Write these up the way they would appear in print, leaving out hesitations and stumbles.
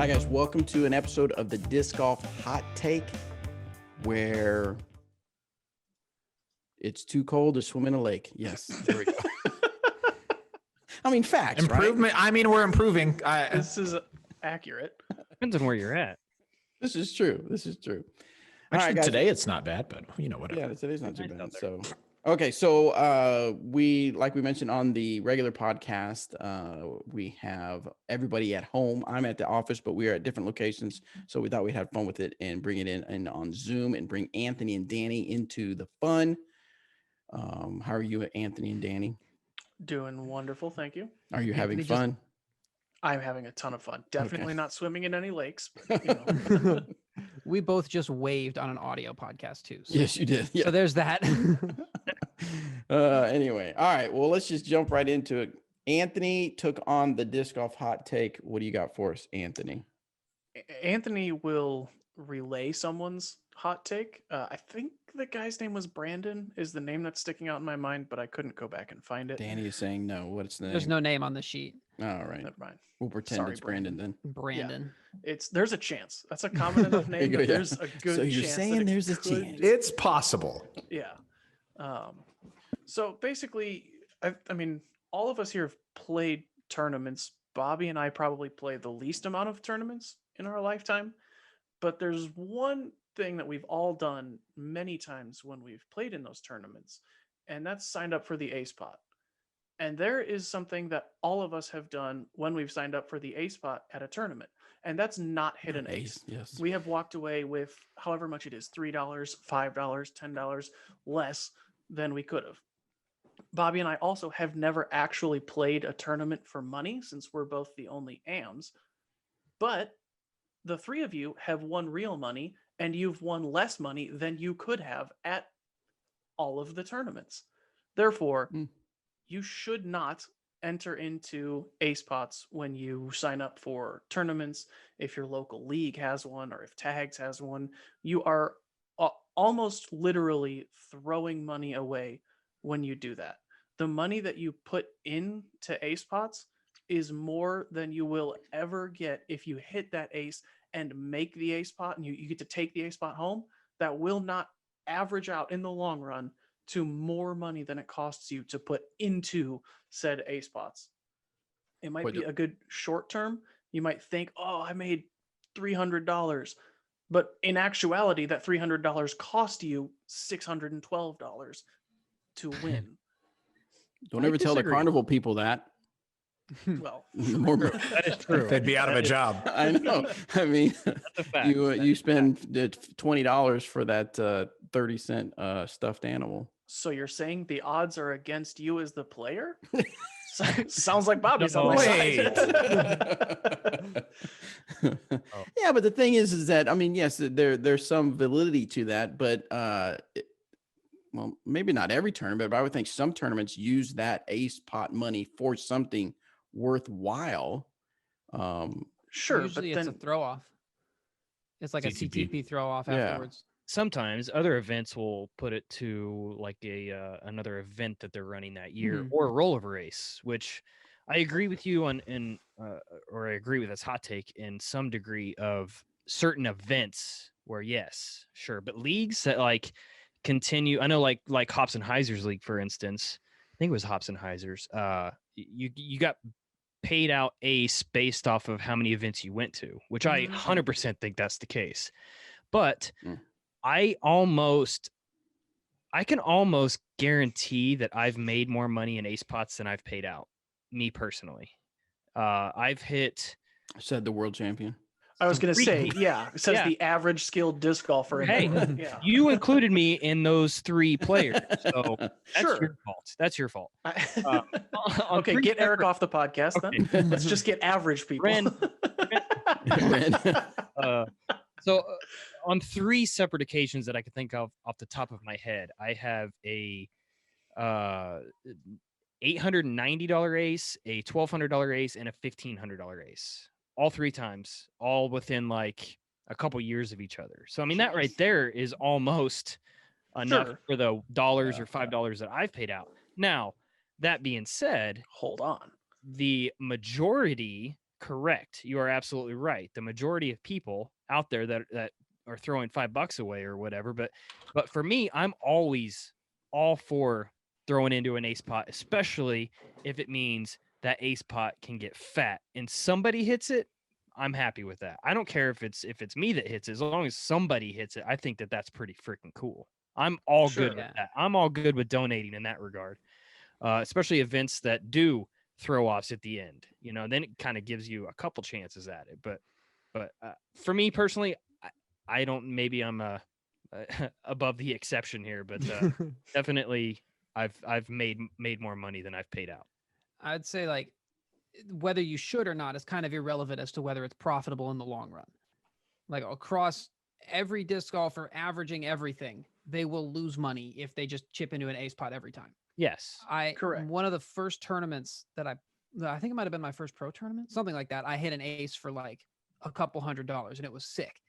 Hi, guys. Welcome to an episode of the Disc Golf Hot Take, where it's too cold to swim in a lake. Yes, there we go. I mean, facts, Improvement. right? I mean, we're improving. This is accurate. Depends on where you're at. This is true. This is true. All Actually, right, guys. today it's not bad, but whatever. Yeah, today's not too Nice bad. out there. So, okay. So, we mentioned on the regular podcast, we have everybody at home. I'm at the office, but we are at different locations. So we thought we'd have fun with it and bring it in and on Zoom and bring Anthony and Danny into the fun. How are you, Anthony and Danny? Doing wonderful, thank you. Are you having Anthony fun? I'm having a ton of fun. Definitely not swimming in any lakes. But, We both just waved on an audio podcast too. So, Yes, you did. Yeah. so there's that. Anyway, all right. Well, let's just jump right into it. Anthony took on the disc golf hot take. What do you got for us, Anthony? Anthony will relay someone's hot take. I think the guy's name was Brandon, is the name that's sticking out in my mind, but I couldn't go back and find it. Danny is saying no. What's the name? There's no name on the sheet. All right. Never mind. We'll pretend Sorry, it's Brandon then. Brandon. There's a chance. That's a common enough There you name. go, That yeah. There's a good So you're chance saying that it there's a could- chance. It's possible. Yeah. So basically, I mean, all of us here have played tournaments. Bobby and I probably play the least amount of tournaments in our lifetime. But there's one thing that we've all done many times when we've played in those tournaments, and that's signed up for the A spot. And there is something that all of us have done when we've signed up for the A spot at a tournament, and that's not hit an ace. Yes. We have walked away with however much it is, $3, $5, $10 less than we could have. Bobby and I also have never actually played a tournament for money since we're both the only AMs. But the three of you have won real money, and you've won less money than you could have at all of the tournaments. Therefore, you should not enter into A spots when you sign up for tournaments. If your local league has one, or if Tags has one, you are almost literally throwing money away when you do that. The money that you put into A spots is more than you will ever get if you hit that ace and make the A spot, and you get to take the A spot home. That will not average out in the long run to more money than it costs you to put into said A spots. It might be a good short term. You might think, oh, I made $300. But in actuality, that $300 cost you $612 to win. Don't I ever tell the disagree. carnival people that. Well, The more- That is true. They'd be out of a job. I know. I mean, That's a fact. you spend the $20 for that 30-cent stuffed animal. so you're saying the odds are against you as the player? Sounds like Bobby's No, on my wait. side. Yeah, but the thing is that I mean, yes, there's some validity to that, but well, maybe not every tournament, but I would think some tournaments use that ace pot money for something worthwhile. Sure, Usually but it's then a throw off. It's like a CTP. CTP throw off Yeah. afterwards. Sometimes other events will put it to like another event that they're running that year, Mhm. or a rollover race, which I agree with you on, or I agree with this hot take in some degree of certain events where yes, sure, but leagues that like continue. I know like Hops and Heiser's league, for instance. I think it was Hops and Heiser's. You got paid out ace based off of how many events you went to, which I Mhm. 100% think that's the case. But Mm. I can almost guarantee that I've made more money in ace pots than I've paid out, me personally. I've hit Said the world champion. I was going to say, yeah, it says Yeah. the average skilled disc golfer. in the Hey, world. Yeah. you included me in those three players, so that's Sure. your fault. That's your fault. I- On okay, three get Eric separate- off the podcast then. Let's just get average people. Ren- Ren. So on three separate occasions that I can think of off the top of my head, I have a $890 ace, a $1,200 ace, and a $1,500 ace. All three times, all within like a couple years of each other. So I mean, that right there is almost enough Sure. for the dollars Yeah, or $5 that I've paid out. Now, that being said, Hold on. the majority Correct. You are absolutely right. The majority of people out there that are throwing $5 away or whatever, but for me, I'm always all for throwing into an ace pot, especially if it means that ace pot can get fat and somebody hits it. I'm happy with that. I don't care if it's me that hits it, as long as somebody hits it. I think that that's pretty freaking cool. I'm all Sure. good with that. I'm all good with donating in that regard, especially events that do throw offs at the end. Then it kind of gives you a couple chances at it. But for me personally, I don't. Maybe I'm above the exception here, but definitely I've made more money than I've paid out. I'd say like whether you should or not is kind of irrelevant as to whether it's profitable in the long run. Like across every disc golfer averaging everything, they will lose money if they just chip into an ace pot every time. Yes. Correct. One of the first tournaments that I think it might have been my first pro tournament, something like that. I hit an ace for like a couple $100 and it was sick.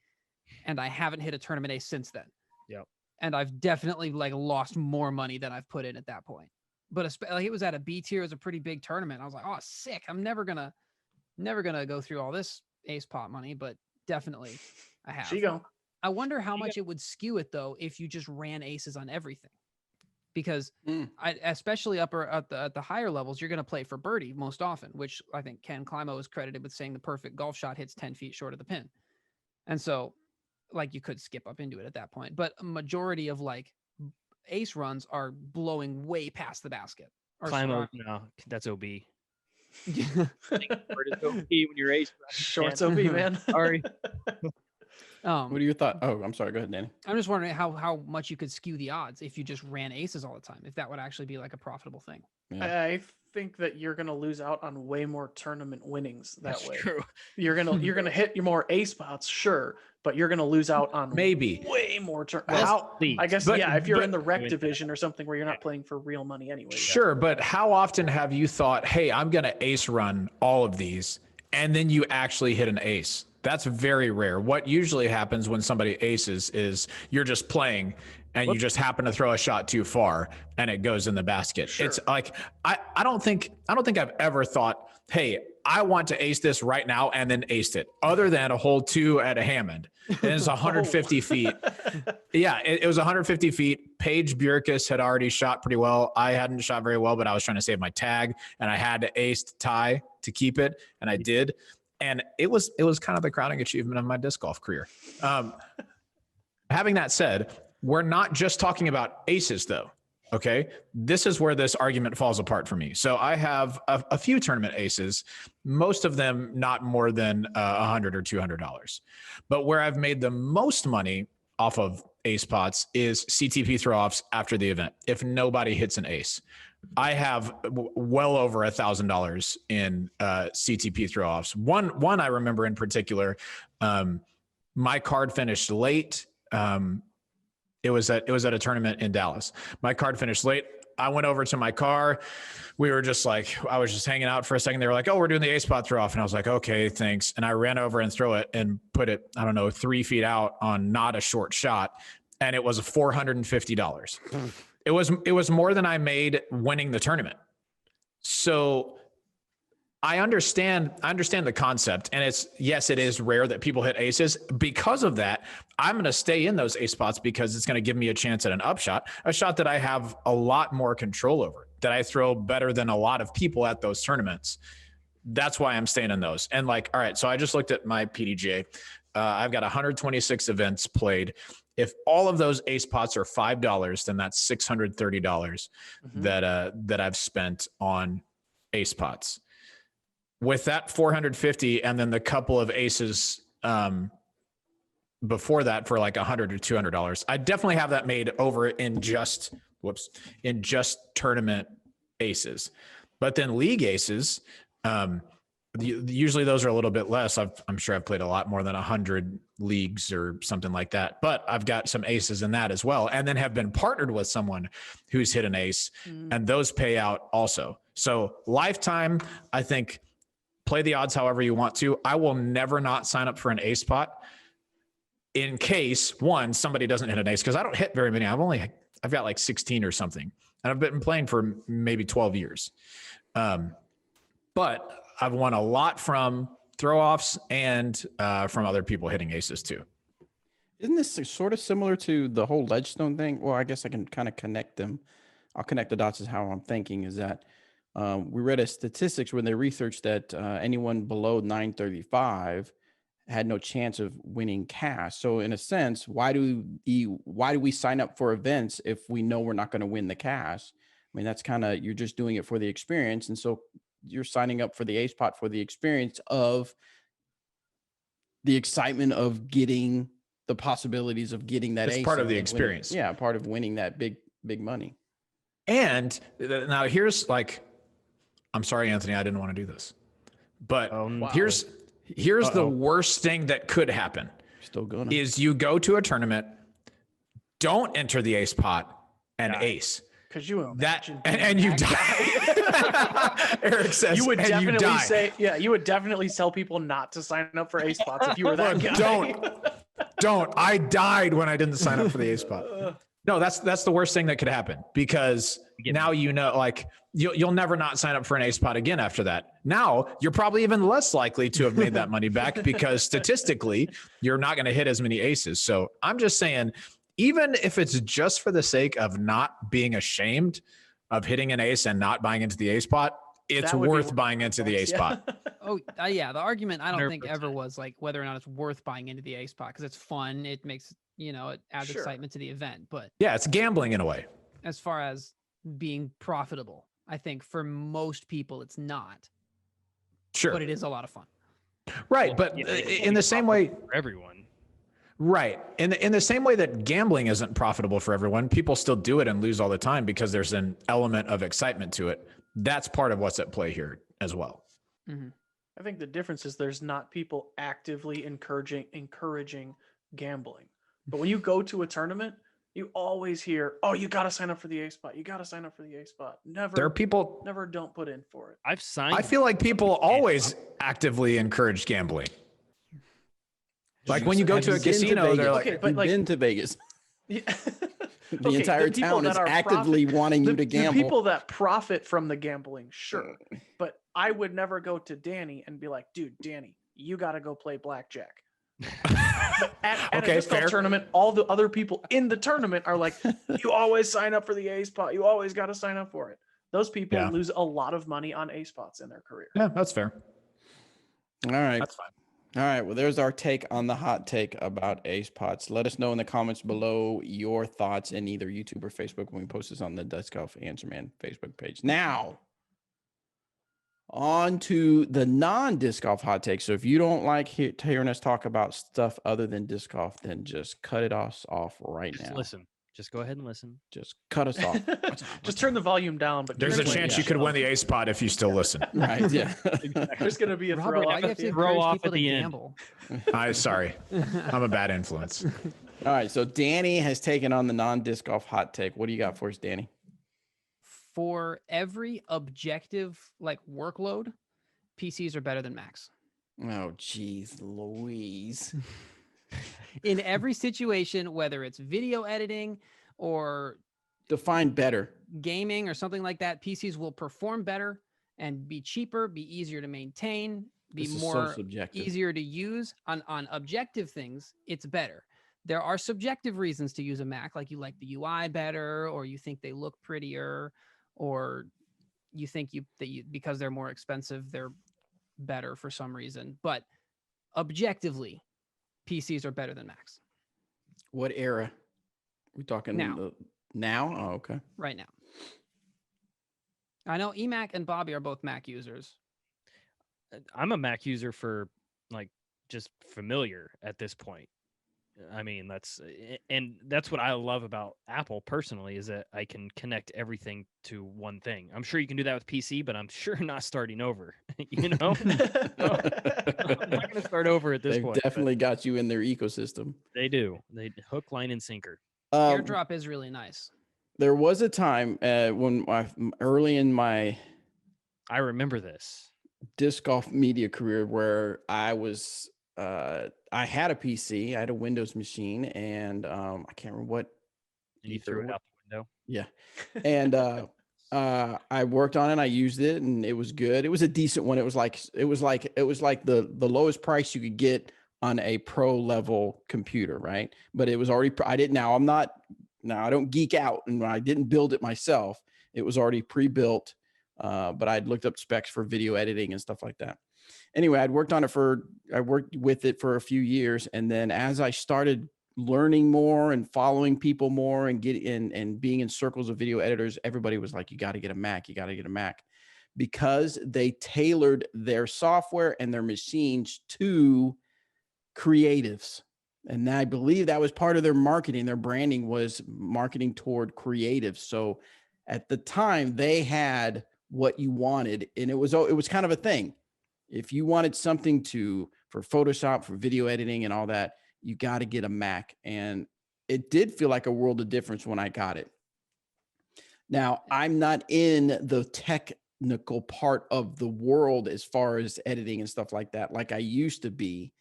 And I haven't hit a tournament ace since then. Yep. And I've definitely like lost more money than I've put in at that point. But like it was at a B tier, it was a pretty big tournament. I was like, oh, sick. I'm never gonna go through all this ace pot money, but definitely I have. There you go. I wonder how much it would skew it though if you just ran aces on everything. Because especially at the higher levels, you're going to play for birdie most often, which I think Ken Climo is credited with saying the perfect golf shot hits 10 feet short of the pin. And so like you could skip up into it at that point, but a majority of like ace runs are blowing way past the basket. Climo, no, that's OB. When you're ace. Shorts OB, man. Sorry. What are your thoughts? Oh, I'm sorry. Go ahead, Danny. I'm just wondering how much you could skew the odds if you just ran aces all the time, if that would actually be like a profitable thing. Yeah. I think that you're going to lose out on way more tournament winnings that That's way. true. You're going to hit your more ace spots, sure, but you're going to lose out on Maybe. way more Leagues. I guess, But- yeah, if you're but- in the rec division or something where you're not playing for real money anyway. Sure, but how often have you thought, hey, I'm going to ace run all of these, and then you actually hit an ace? That's very rare. What usually happens when somebody aces is you're just playing and you just happen to throw a shot too far and it goes in the basket. Sure. It's like I don't think I've ever thought, hey, I want to ace this right now and then aced it, other than a hole 2 at a Hammond. And it's 150 feet. Yeah, it was 150 feet. Paige Bjerkes had already shot pretty well. I hadn't shot very well, but I was trying to save my tag and I had to ace to tie to keep it, and I did. And it was kind of the crowning achievement of my disc golf career. Having that said, we're not just talking about aces though. Okay. This is where this argument falls apart for me. So I have a few tournament aces, most of them not more than $100 or $200. But where I've made the most money off of ace pots is CTP throw offs after the event. If nobody hits an ace, I have well over $1,000 in CTP throw offs. One I remember in particular, my card finished late. It was at a tournament in Dallas. My card finished late. I went over to my car. We were just like, I was just hanging out for a second. They were like, oh, we're doing the ace spot throw off. And I was like, okay, thanks. And I ran over and throw it and put it, I don't know, 3 feet out on not a short shot. And it was $450. It was more than I made winning the tournament. So I understand the concept, and it is rare that people hit aces. Because of that, I'm going to stay in those ace spots because it's going to give me a chance at an upshot, a shot that I have a lot more control over, that I throw better than a lot of people at those tournaments. That's why I'm staying in those. And like, all right, so I just looked at my PDGA. I've got 126 events played. If all of those ace pots are $5, then that's $630 that I've spent on ace pots. With that 450 and then the couple of aces before that for like $100 or $200, I definitely have that made over in just tournament aces. But then league aces, usually those are a little bit less. I'm sure I've played a lot more than 100 leagues or something like that, but I've got some aces in that as well. And then have been partnered with someone who's hit an ace, and those pay out also. So lifetime, I think, play the odds however you want to. I will never not sign up for an ace pot in case somebody doesn't hit an ace, because I don't hit very many. I've got like 16 or something, and I've been playing for maybe 12 years. But I've won a lot from throw offs and from other people hitting aces too. Isn't this sort of similar to the whole Ledgestone thing? Well, I guess I can kind of connect them. I'll connect the dots is how I'm thinking is that we read a statistics when they researched that anyone below 935 had no chance of winning cash. So in a sense, why do we sign up for events if we know we're not going to win the cash? I mean, that's kind of, you're just doing it for the experience. And so you're signing up for the ace pot for the experience of the excitement of getting the possibilities of getting that It's ace part of and the winning- experience. Yeah, part of winning that big money. And now here's like, I'm sorry, Anthony, I didn't want to do this, but Wow. here's the Uh-oh. worst thing that could happen Still going. is you go to a tournament, don't enter the ace pot and Yeah. ace. Because you That imagine and being you that die. Eric says You would "And you definitely die." say, yeah, you would definitely tell people not to sign up for ace spots if you were that Look, guy. don't. I died when I didn't sign up for the ace pot. No, that's the worst thing that could happen because get now you know, like you'll never not sign up for an ace pot again after that. Now you're probably even less likely to have made that money back because statistically you're not going to hit as many aces. So I'm just saying, even if it's just for the sake of not being ashamed of hitting an ace and not buying into the ace pot, it's That would be worth worth buying into the ace pot. Oh, yeah. The argument I don't think ever 100%. was like whether or not it's worth buying into the ace pot because it's fun. It makes, it adds Sure. excitement to the event. But Yeah, it's gambling in a way. as far as being profitable, I think for most people it's not, Sure. but it is a lot of fun. Right. But Yeah, it in the same way, for everyone. right. In the same way that gambling isn't profitable for everyone, people still do it and lose all the time because there's an element of excitement to it. That's part of what's at play here as well. I think the difference is there's not people actively encouraging gambling. But when you go to a tournament, you always hear, "Oh, you got to sign up for the ace spot. You got to sign up for the ace spot." There are Never, people, never don't put in for it. I've signed. I feel like people always actively encourage gambling. Like when you go to a Have been casino, Vegas? they're like, Okay, but You've like- been to Vegas. Yeah. The Okay, entire people town that is are actively wanting you to The gamble. people that profit from the gambling, sure. But I would never go to Danny and be like, "Dude, Danny, you got to go play blackjack." But at Okay, a disc golf fair. tournament, all the other people in the tournament are like, "You always sign up for the ace pot. You always got to sign up for it." Those people Yeah. lose a lot of money on ace spots in their career. yeah, that's fair. All right. That's fine. All right. Well, there's our take on the hot take about ace pots. Let us know in the comments below your thoughts in either YouTube or Facebook when we post this on the Disc Golf Answer Man Facebook page. Now, on to the non-disc golf hot take. So if you don't like hearing us talk about stuff other than disc golf, then just cut it off right Just now. listen. Just go ahead and listen. Just cut us off. Just turn the volume down. But There's a turn the chance you volume could win up. the ace pot if you still listen. Right. Yeah. There's going to be a Robert, throw why off do you at have the to end. Throw encourage off people at to the end. gamble? Sorry. I'm a bad influence. All right. So Danny has taken on the non-disc golf hot take. What do you got for us, Danny? For every objective like workload, PCs are better than Macs. Oh, geez, Louise. In every situation, whether it's video editing or Define better. gaming or something like that, PCs will perform better and be cheaper, be easier to maintain, be This is so more subjective. easier to use. On objective things, it's better. There are subjective reasons to use a Mac, like you like the UI better, or you think they look prettier, or you think because they're more expensive, they're better for some reason. But objectively, PCs are better than Macs What era? We talking Now. Now? Oh, okay. right now. I know EMAC and Bobby are both Mac users. I'm a Mac user for like just familiar at this point. I mean, that's what I love about Apple personally is that I can connect everything to one thing. I'm sure you can do that with PC, but I'm sure not starting over. You know, I'm not going to start over at this They've point. but definitely got you in their ecosystem. they do. They hook, line, and sinker. AirDrop is really nice. There was a time when early in my I remember this. disc golf media career where I was I had a PC, I had a Windows machine, and I can't remember what And you Ether, threw it what- out the window. yeah. And I worked on it. I used it, and it was good. It was a decent one. It was like the lowest price you could get on a pro level computer, right? But it was already. I didn't. Now I don't geek out, and I didn't build it myself. It was already pre-built, but I'd looked up specs for video editing and stuff like that. Anyway, I worked with it for a few years, and then as I started learning more and following people more and and being in circles of video editors, everybody was like, you got to get a Mac, you got to get a Mac, because they tailored their software and their machines to creatives. And I believe that was part of their marketing. Their branding was marketing toward creatives. So at the time they had what you wanted, and it was kind of a thing. If you wanted something for Photoshop, for video editing and all that, you got to get a Mac. And it did feel like a world of difference when I got it. Now, I'm not in the technical part of the world as far as editing and stuff like that, like I used to be.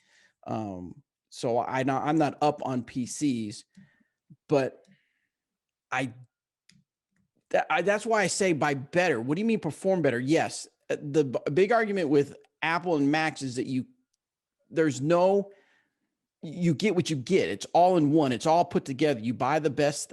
So I'm not up on PCs, but that's why I say buy better. What do you mean perform better? Yes. The big argument with Apple and Macs is that you get what you get. It's all in one. It's all put together. You buy the best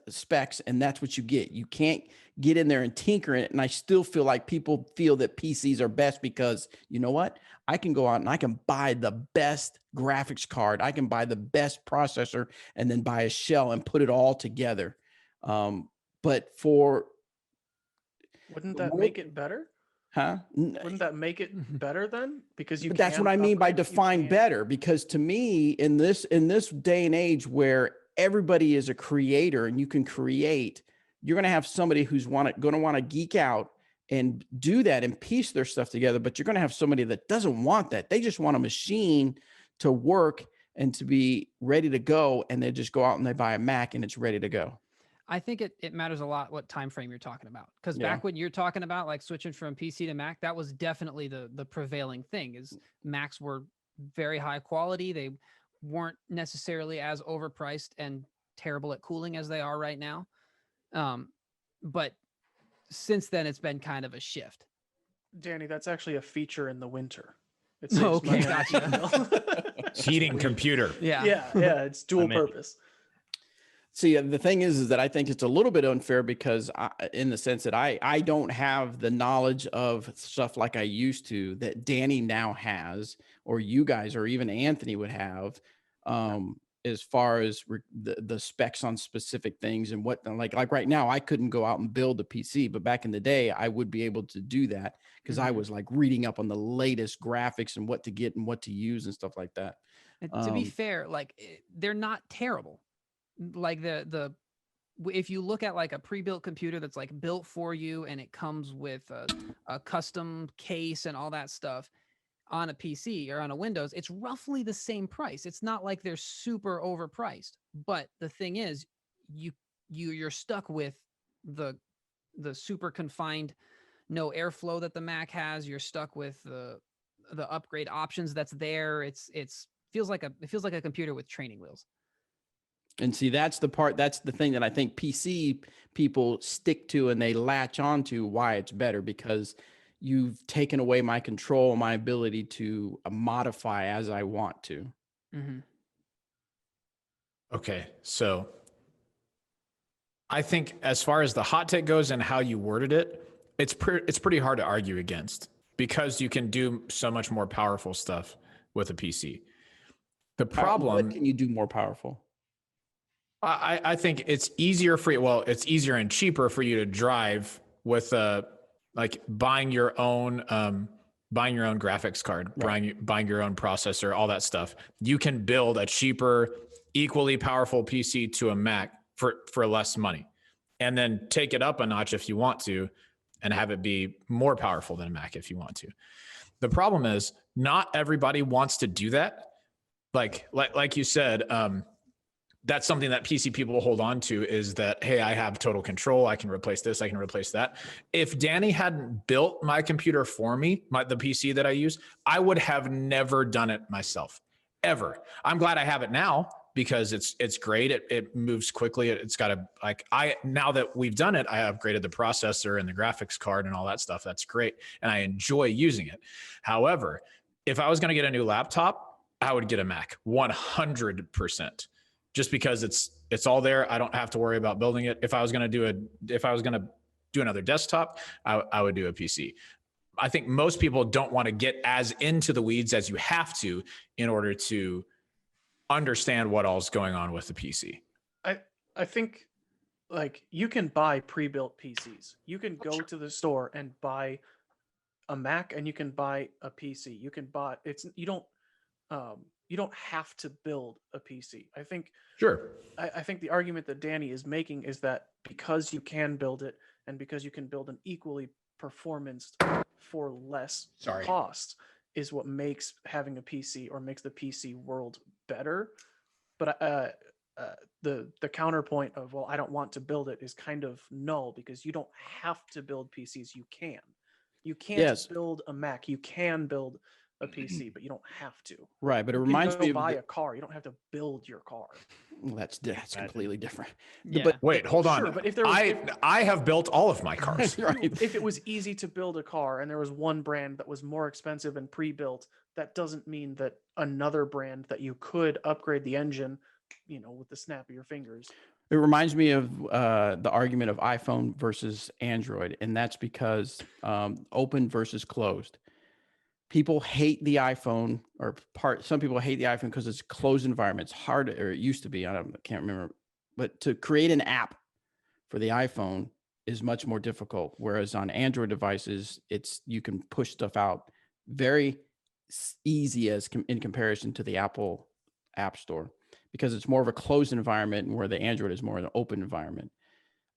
specs, and that's what you get. You can't get in there and tinker it. And I still feel like people feel that PCs are best because, you know what? I can go out and I can buy the best graphics card. I can buy the best processor and then buy a shell and put it all together. But wouldn't that make it better? Huh? Wouldn't that make it better then? Because but that's what I mean by define better. Because to me, in this day and age where everybody is a creator and you can create, you're going to have somebody who's going to want to geek out and do that and piece their stuff together. But you're going to have somebody that doesn't want that. They just want a machine to work and to be ready to go. And they just go out and they buy a Mac and it's ready to go. I think it matters a lot what time frame you're talking about, because back when you're talking about like switching from PC to Mac, that was definitely the prevailing thing. Is Macs were very high quality. They weren't necessarily as overpriced and terrible at cooling as they are right now. But since then, it's been kind of a shift. Danny, that's actually a feature in the winter. It's okay, gotcha. Heating computer. Yeah, it's dual purpose. See, the thing is that I think it's a little bit unfair because in the sense that I don't have the knowledge of stuff like I used to that Danny now has, or you guys, or even Anthony would have, as far as the specs on specific things and what, like right now, I couldn't go out and build a PC, but back in the day, I would be able to do that because I was like reading up on the latest graphics and what to get and what to use and stuff like that. And to be fair, like they're not terrible. Like if you look at like a pre-built computer that's like built for you and it comes with a custom case and all that stuff on a PC or on a Windows, it's roughly the same price. It's not like they're super overpriced, but the thing is you're stuck with the super confined, no airflow that the Mac has. You're stuck with the upgrade options that's there. It feels like a computer with training wheels. And see, that's the thing that I think PC people stick to and they latch on to why it's better, because you've taken away my control, my ability to modify as I want to. Mm-hmm. Okay. So I think as far as the hot take goes and how you worded it, it's pretty hard to argue against because you can do so much more powerful stuff with a PC. The problem, what can you do more powerful? I think it's easier for you. Well, it's easier and cheaper for you to drive with like buying your own graphics card, right. buying your own processor, all that stuff. You can build a cheaper, equally powerful PC to a Mac for less money, and then take it up a notch if you want to, and have it be more powerful than a Mac if you want to. The problem is not everybody wants to do that. Like you said, that's something that PC people hold on to, is that, hey, I have total control. I can replace this. I can replace that. If Danny hadn't built my computer for me, the PC that I use, I would have never done it myself, ever. I'm glad I have it now because it's great. It moves quickly. It's got a, like, now that we've done it, I upgraded the processor and the graphics card and all that stuff. That's great. And I enjoy using it. However, if I was going to get a new laptop, I would get a Mac 100%, just because it's all there. I don't have to worry about building it. If I was going to do another desktop, I would do a PC. I think most people don't want to get as into the weeds as you have to in order to understand what all's going on with the PC. I think, like, you can buy pre-built PCs. You can go to the store and buy a Mac, and you can buy a PC. You can buy you don't have to build a PC. I think Sure. I think the argument that Danny is making is that because you can build it, and because you can build an equally performance for less cost, is what makes having a PC, or makes the PC world better. But the counterpoint of, well, I don't want to build it, is kind of null, because you don't have to build PCs. You can't build a Mac. You can build a PC, but you don't have to. Right, but it You reminds can me go of buy a car. You don't have to build your car. well, that's completely different. Yeah. But Wait, hold on. Sure, but if there was, I have built all of my cars. right. if it was easy to build a car and there was one brand that was more expensive and pre-built, that doesn't mean that another brand that you could upgrade the engine, with the snap of your fingers. It reminds me of the argument of iPhone versus Android, and that's because open versus closed. People hate the iPhone, some people hate the iPhone because it's a closed environment. It's hard, or it used to be. I can't remember, but to create an app for the iPhone is much more difficult. Whereas on Android devices, you can push stuff out very easy in comparison to the Apple App Store, because it's more of a closed environment, where the Android is more an open environment.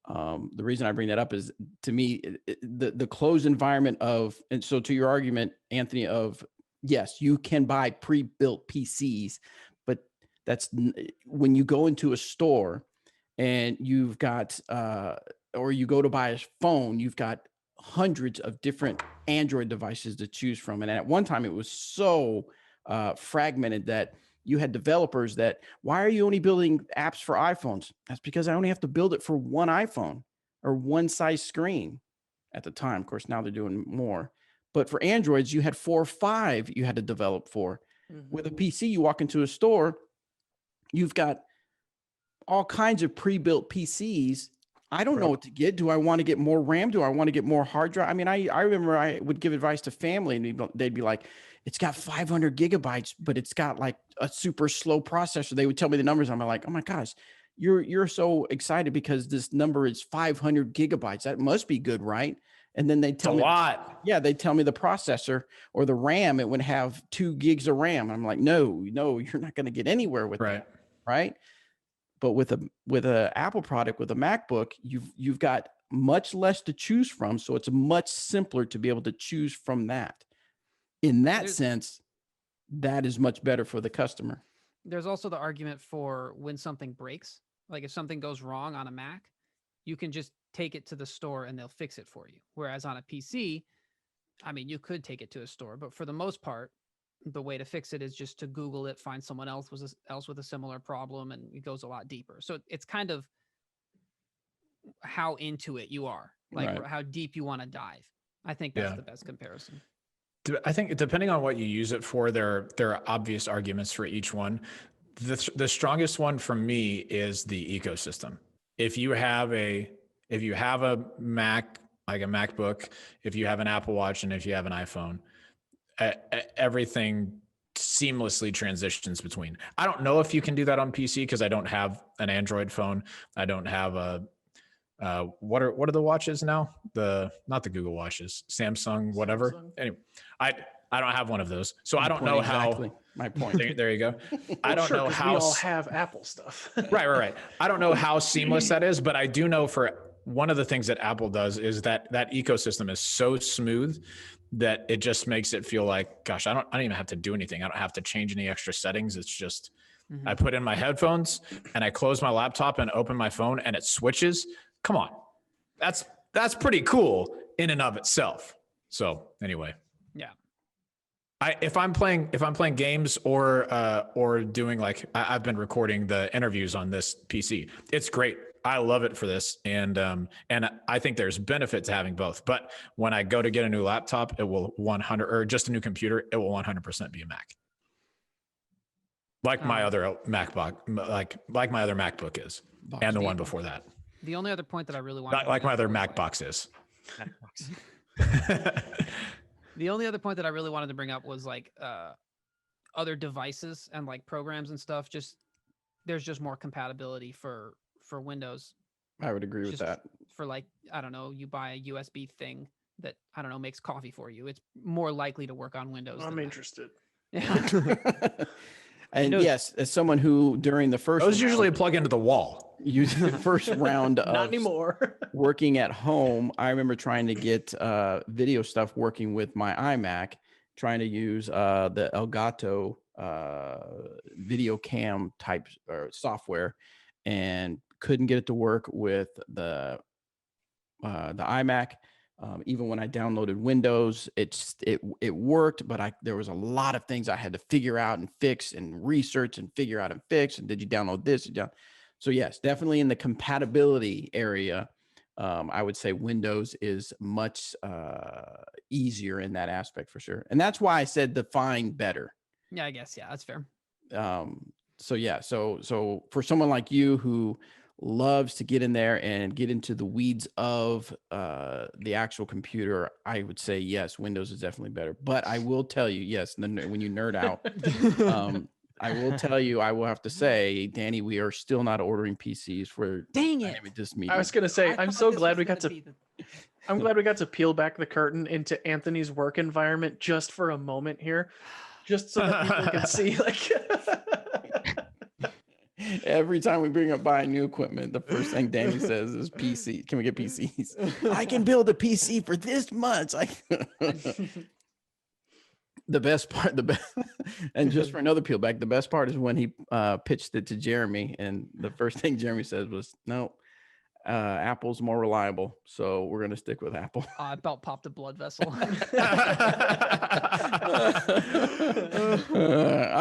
The reason I bring that up is, to me, the closed environment and so to your argument, Anthony, of yes, you can buy pre-built PCs, but that's when you go into a store and you've got, or you go to buy a phone, you've got hundreds of different Android devices to choose from. And at one time it was so fragmented that you had developers that, why are you only building apps for iPhones? That's because I only have to build it for one iPhone or one size screen at the time. Of course, now they're doing more. But for Androids, you had 4 or 5 you had to develop for. Mm-hmm. With a PC, you walk into a store, you've got all kinds of pre-built PCs. I don't know what to get. Do I want to get more RAM? Do I want to get more hard drive? I mean, I remember I would give advice to family, and they'd be like, it's got 500 gigabytes, but it's got like a super slow processor. They would tell me the numbers. I'm like, oh my gosh, you're so excited because this number is 500 gigabytes. That must be good, right? And then they tell me a lot. Yeah, they tell me the processor or the RAM, it would have 2 gigs of RAM. I'm like, no, you're not going to get anywhere with that, right? But with a Apple product, with a MacBook, you've got much less to choose from, so it's much simpler to be able to choose from that. In that sense, that is much better for the customer. There's also the argument for when something breaks. Like if something goes wrong on a Mac, you can just take it to the store and they'll fix it for you. Whereas on a PC, I mean, you could take it to a store, but for the most part, the way to fix it is just to Google it, find someone else with a similar problem, and it goes a lot deeper. So it's kind of how into it you are, like how deep you want to dive. I think that's the best comparison. I think depending on what you use it for, there are obvious arguments for each one. The strongest one for me is the ecosystem. If you have a Mac, like a MacBook, if you have an Apple Watch, and if you have an iPhone, everything seamlessly transitions between. I don't know if you can do that on PC because I don't have an Android phone. I don't have a what are the watches now? Not the Google watches, Samsung, whatever. Samsung. Anyway, I don't have one of those, so I don't know how. My point. There you go. I don't know how. We all have Apple stuff. Right. I don't know how seamless that is, but I do know for one of the things that Apple does is that ecosystem is so smooth that it just makes it feel like, gosh, I don't even have to do anything. I don't have to change any extra settings. It's just I put in my headphones and I close my laptop and open my phone and it switches. Come on. That's pretty cool in and of itself. So anyway. Yeah. If I'm playing games or doing like I've been recording the interviews on this PC. It's great. I love it for this, and I think there's benefit to having both. But when I go to get a new laptop, it will 100 or just a new computer, it will 100% be a Mac. Like my other MacBook, like my other MacBook is, and the one before that. The only other point that I really want Not like my other MacBox is. The only other point that I really wanted to bring up was like other devices and like programs and stuff. Just there's just more compatibility for Windows. I would agree with Just that. For like, I don't know, you buy a USB thing that, I don't know, makes coffee for you. It's more likely to work on Windows. I'm than Mac. interested. Yeah. And Windows- yes, as someone who during the first Those usually plug into the wall. used the first round Not of anymore. working at home, I remember trying to get video stuff working with my iMac, trying to use the Elgato video cam type or software, and couldn't get it to work with the iMac. Even when I downloaded Windows, it worked, but there was a lot of things I had to figure out and fix and research and figure out and fix. And did you download this? So yes, definitely in the compatibility area, I would say Windows is much easier in that aspect for sure. And that's why I said define better. Yeah, I guess. Yeah, that's fair. So yeah, so for someone like you who loves to get in there and get into the weeds of the actual computer, I would say yes, Windows is definitely better. But I will tell you, yes, when you nerd out, I will tell you, I will have to say, Danny, we are still not ordering PCs for Dang it. this meeting. I was gonna say, I I'm thought so this glad was we gonna got to. be the- I'm glad we got to peel back the curtain into Anthony's work environment just for a moment here, just so that people can see. Like, Every time we bring up buying new equipment, the first thing Danny says is PC. Can we get PCs? I can build a PC for this much. The best part, and just for another peel back, the best part is when he pitched it to Jeremy, and the first thing Jeremy says was, "No, Apple's more reliable, so we're gonna stick with Apple." I about popped a blood vessel. All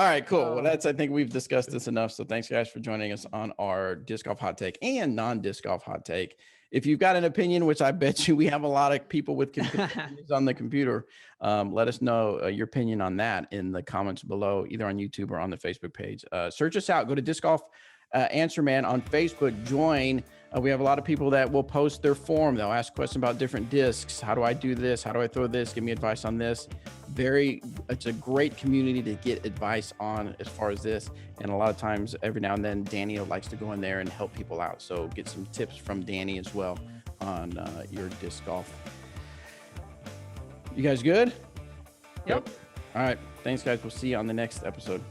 right, cool. Well, I think we've discussed this enough. So thanks guys for joining us on our disc golf hot take and non-disc golf hot take. If you've got an opinion, which I bet you we have a lot of people with opinions on the computer, let us know your opinion on that in the comments below, either on YouTube or on the Facebook page. Search us out. Go to Disc Golf Answer Man on Facebook. Join. We have a lot of people that will post their form. They'll ask questions about different discs. How do I do this? How do I throw this? Give me advice on this. It's a great community to get advice on as far as this. And a lot of times, every now and then, Danny likes to go in there and help people out. So get some tips from Danny as well on your disc golf. You guys good? Yep. All right. Thanks, guys. We'll see you on the next episode.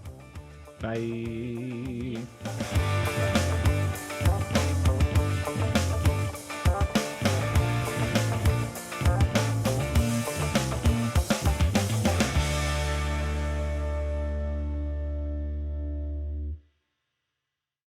Bye.